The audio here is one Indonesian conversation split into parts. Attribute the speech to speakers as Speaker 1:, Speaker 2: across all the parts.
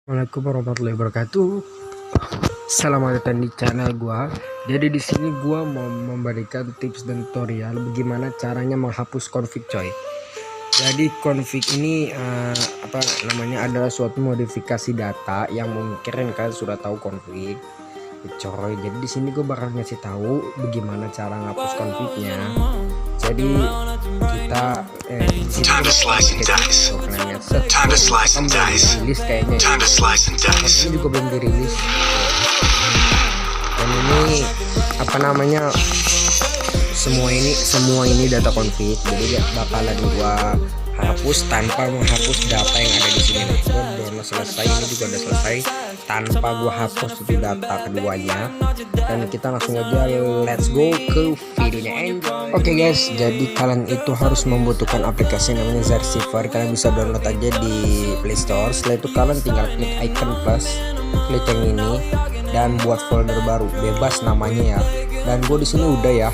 Speaker 1: Assalamualaikum warahmatullahi wabarakatuh. Selamat datang di channel gua. Jadi di sini gua mau memberikan tips dan tutorial bagaimana caranya menghapus config, coy. Jadi config ini adalah suatu modifikasi data yang mungkin kalian sudah tahu config, coy. Jadi di sini gue bakal ngasih tahu bagaimana cara ngapus confignya. Jadi kita
Speaker 2: Time to slice and dice. Time to slice and dice.
Speaker 1: rilis kayaknya.
Speaker 2: Time to slice and dice.
Speaker 1: Ini juga belum dirilis. Dan ini semua ini data config. Jadi bakalan gua hapus tanpa menghapus data yang ada di sini. Nih, gua udah selesai, ini juga udah selesai tanpa gua hapus itu data keduanya. Dan kita langsung aja let's go ke videonya. Oke guys, jadi kalian itu harus membutuhkan aplikasi namanya Zarsiver. Kalian bisa download aja di Play Store. Setelah itu kalian tinggal klik icon plus, klik yang ini dan buat folder baru, bebas namanya ya. Dan gue di sini udah ya.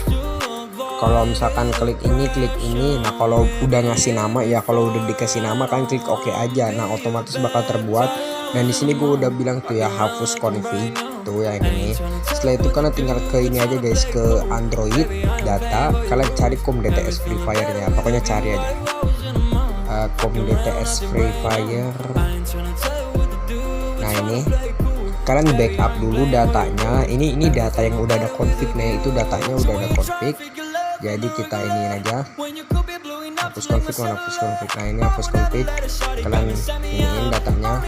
Speaker 1: Kalau misalkan klik ini, nah kalau udah ngasih nama ya, kalau udah dikasih nama kalian klik oke aja. Nah otomatis bakal terbuat. Dan di sini gue udah bilang tuh ya, hapus config tuh yang ini. Setelah itu kalian tinggal ke ini aja guys, ke Android data, kalian cari COM-DTS Free Fire nya, pokoknya cari aja COM-DTS Free Fire. Nah ini kalian backup dulu datanya. Ini data yang udah ada config nih, itu datanya udah ada config. Jadi kita ini aja hapus config, hapus config. Nah ini hapus config, kalian iniin datanya.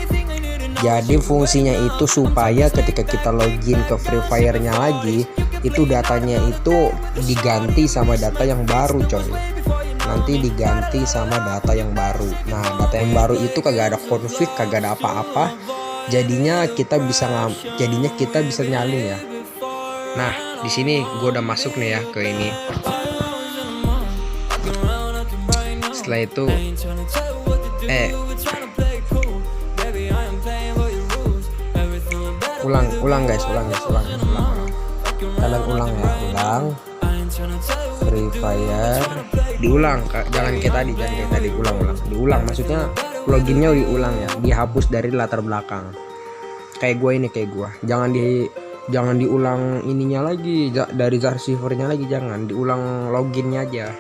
Speaker 1: Jadi fungsinya itu supaya ketika kita login ke Free Fire nya lagi, itu datanya itu diganti sama data yang baru, coy. Nanti diganti sama data yang baru. Nah data yang baru itu kagak ada config, kagak ada apa-apa. Jadinya kita bisa nyalin ya. Nah di sini gue udah masuk nih ya ke ini. Setelah itu ulang guys, ulang. Kalian ulang Free Fire, diulang, jangan kayak tadi, diulang, maksudnya loginnya diulang ya, dihapus dari latar belakang. Kayak gue, jangan diulang ininya lagi, dari Zarsivernya lagi, jangan diulang loginnya aja.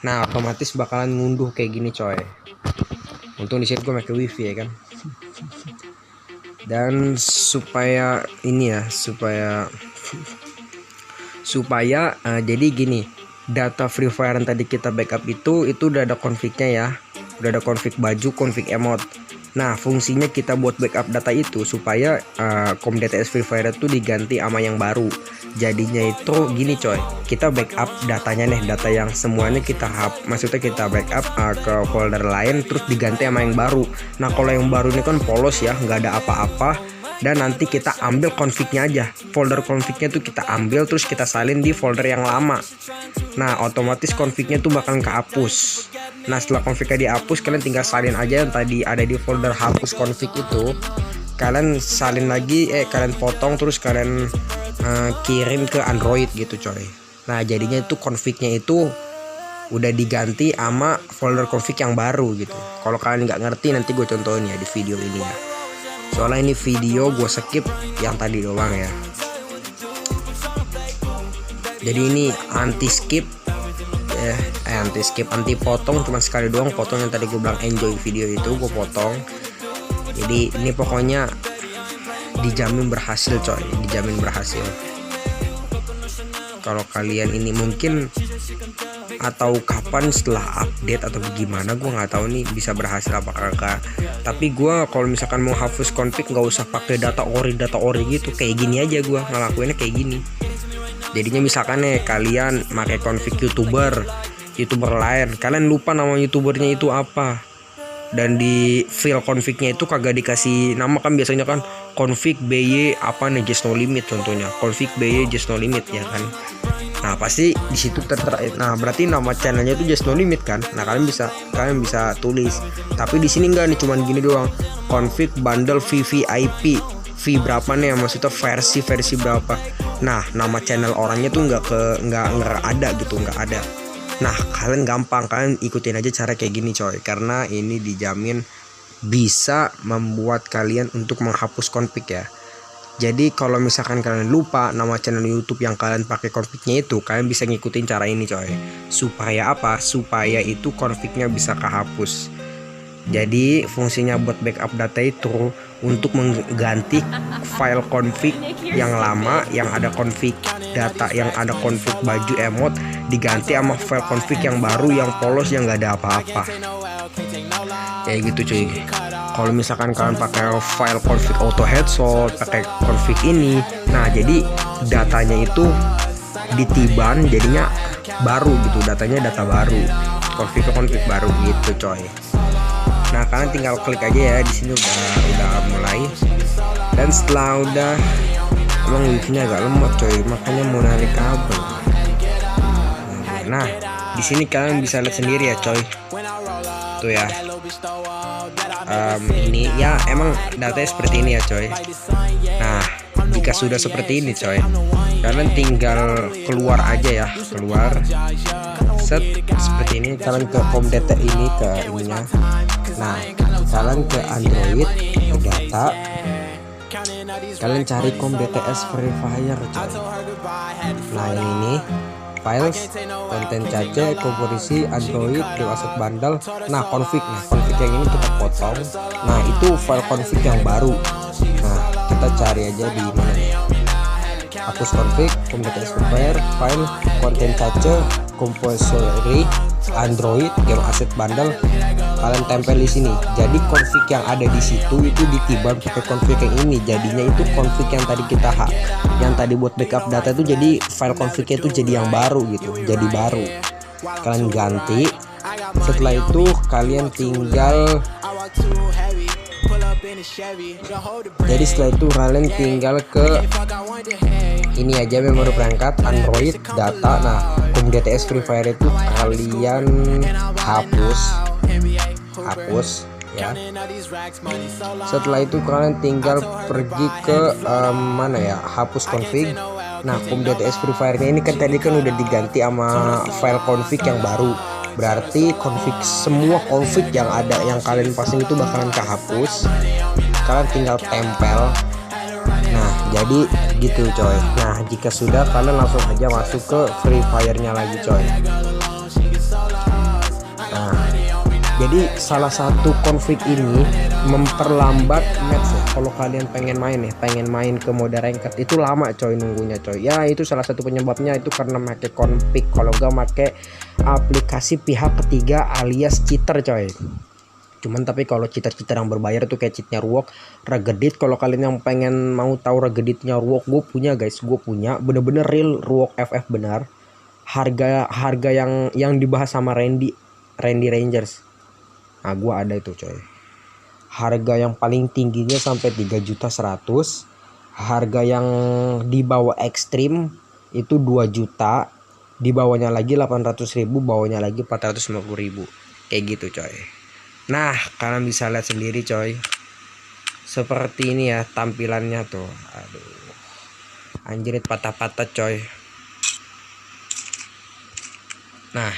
Speaker 1: Nah otomatis bakalan ngunduh kayak gini, coy. Untung di sini gue pakai wifi ya kan. Dan supaya jadi gini, data Free Fire yang tadi kita backup itu udah ada confignya ya, udah ada config baju, config emote. Nah fungsinya kita buat backup data itu supaya COM-DTS Free Fire itu diganti sama yang baru. Jadinya itu gini, coy, kita backup datanya nih, data yang semuanya kita backup ke folder lain, terus diganti sama yang baru. Nah kalau yang baru ini kan polos ya, nggak ada apa-apa. Dan nanti kita ambil confignya aja, folder confignya tuh kita ambil, terus kita salin di folder yang lama. Nah otomatis confignya tuh bakal kehapus. Nah setelah confignya dihapus, kalian tinggal salin aja yang tadi ada di folder hapus config itu. Kalian salin lagi, kalian potong, terus kalian kirim ke Android gitu, coy. Nah jadinya itu confignya itu udah diganti sama folder config yang baru gitu. Kalau kalian nggak ngerti, nanti gue contohin ya di video ini ya, soalnya ini video gue skip yang tadi doang ya. Jadi ini anti potong, cuma sekali doang potong. Yang tadi gue bilang enjoy video itu gue potong. Jadi ini pokoknya dijamin berhasil, coy, dijamin berhasil. Kalau kalian ini mungkin atau kapan setelah update atau gimana, gue nggak tahu nih bisa berhasil apa kagak. Tapi gue kalau misalkan mau hapus config nggak usah pakai data ori gitu, kayak gini aja gue ngelakuinnya kayak gini. Jadinya misalkan nih kalian pakai config youtuber lain, kalian lupa nama youtubernya itu apa, dan di file confignya itu kagak dikasih nama kan, biasanya kan config by apa nih, just no limit contohnya, config by just no limit ya kan. Nah pasti di situ nah berarti nama channelnya itu just no limit kan. Nah kalian bisa tulis, tapi di sini enggak nih, cuman gini doang, config bundle VVIP, V berapa nih, maksudnya versi berapa. Nah nama channel orangnya tuh nggak ada gitu, nggak ada. Nah kalian gampang, kalian ikutin aja cara kayak gini, coy, karena ini dijamin bisa membuat kalian untuk menghapus config ya. Jadi kalau misalkan kalian lupa nama channel YouTube yang kalian pakai confignya itu, kalian bisa ngikutin cara ini coy. Supaya apa? Supaya itu confignya bisa kehapus. Jadi fungsinya buat backup data itu untuk mengganti file config yang lama yang ada config data, yang ada config baju emot, diganti sama file config yang baru yang polos yang gak ada apa-apa. Kayak gitu cuy. Kalau misalkan kalian pakai file config auto headshot, pakai config ini, nah jadi datanya itu ditiban jadinya baru gitu, datanya data baru, config baru gitu coy. Nah kalian tinggal klik aja ya, di sini udah mulai. Dan setelah udah, emang wifi-nya agak lemot coy, makanya mau narik kabel. Nah di sini kalian bisa lihat sendiri ya coy, tuh ya. Ini ya emang datanya seperti ini ya coy. Nah jika sudah seperti ini coy, kalian tinggal keluar aja ya, keluar set seperti ini. Kalian ke home data ini, ke ininya. Nah kalian ke Android, ke data, kalian cari COM-DTS Verifier coy. Nah yang ini files, konten cache, komposisi, Android, asset bundle. Nah config yang ini kita potong. Nah itu file config yang baru. Nah kita cari aja di mana nih, hapus config, COM-DTS Verifier, file, konten cache, komposisi, Android, game asset bundle. Kalian tempel di sini. Jadi config yang ada di situ itu ditiban pakai config yang ini. Jadinya itu config yang tadi kita yang tadi buat backup data itu, jadi file confignya itu jadi yang baru gitu, jadi baru. Kalian ganti. Setelah itu kalian tinggal, jadi setelah itu kalian tinggal ke ini aja, memori perangkat, Android, data. Nah COM-DTS Verifier itu kalian hapus ya. Setelah itu kalian tinggal pergi ke mana ya, hapus config. Nah COM-DTS Verifier ini kan tadi kan udah diganti sama file config yang baru, berarti semua config yang ada yang kalian pasang itu bakalan kehapus. Kalian tinggal tempel. Nah jadi gitu coy. Nah jika sudah, kalian langsung aja masuk ke Verifier-nya lagi coy. Nah jadi salah satu config ini memperlambat match ya. Kalau kalian pengen main ke mode ranked itu lama coy nunggunya coy. Ya itu salah satu penyebabnya itu karena pakai config, kalau gak pakai aplikasi pihak ketiga alias cheater coy. Cuman tapi kalau cheater yang berbayar tuh kayak cheatnya Ruok, Regedit. Kalau kalian yang pengen mau tahu Regeditnya Ruok, gue punya guys, gue punya bener-bener real Ruok FF benar. Harga yang dibahas sama Randy Rangers. Nah gue ada itu coy. Harga yang paling tingginya sampai 3.100.000. Harga yang di bawah ekstrim itu 2 juta. Di bawahnya lagi 800.000, bawahnya lagi 450.000. Kayak gitu coy. Nah kalian bisa lihat sendiri coy, seperti ini ya tampilannya tuh. Aduh anjrit, patah-patah coy. Nah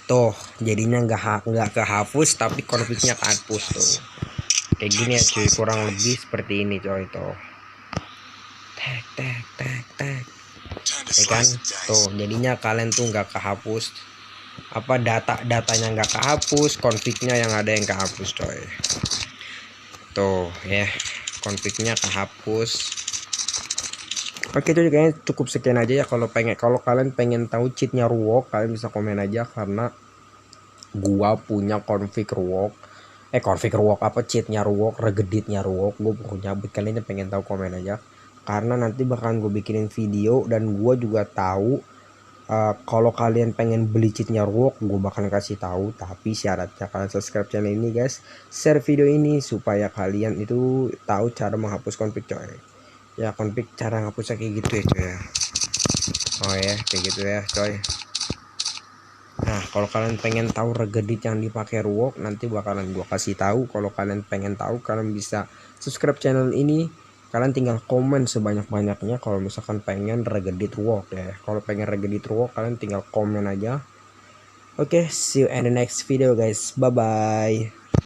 Speaker 1: tuh jadinya nggak kehapus tapi confignya kehapus tuh. Kayak gini ya cuy, kurang lebih seperti ini coy tuh. Tek ya kan tuh, jadinya kalian tuh nggak kehapus, apa datanya nggak kehapus, confignya yang ada yang kehapus coy. Tuh ya, confignya kehapus. Oke cuy, kayaknya cukup sekian aja ya. Kalau kalian pengen tahu cheatnya Ruok, kalian bisa komen aja, karena gua punya config Ruok, apa cheatnya Ruok, Regeditnya Ruok gua punya. Buat kalian yang pengen tahu komen aja, karena nanti bakalan gue bikinin video. Dan gua juga tahu kalau kalian pengen beli cheatnya Ruok, gue bakalan kasih tahu. Tapi syaratnya kalian subscribe channel ini guys, share video ini supaya kalian itu tahu cara menghapus config coy. Ya config cara ngapusnya kayak gitu ya coy ya. Oh ya kayak gitu ya coy. Nah kalau kalian pengen tahu Regedit yang dipakai Ruok, nanti bakalan gua kasih tahu. Kalau kalian pengen tahu, kalian bisa subscribe channel ini. Kalian tinggal komen sebanyak-banyaknya kalau misalkan pengen Regedit Ruok ya. Kalau pengen Regedit Ruok, kalian tinggal komen aja. Oke, see you in the next video guys, bye bye.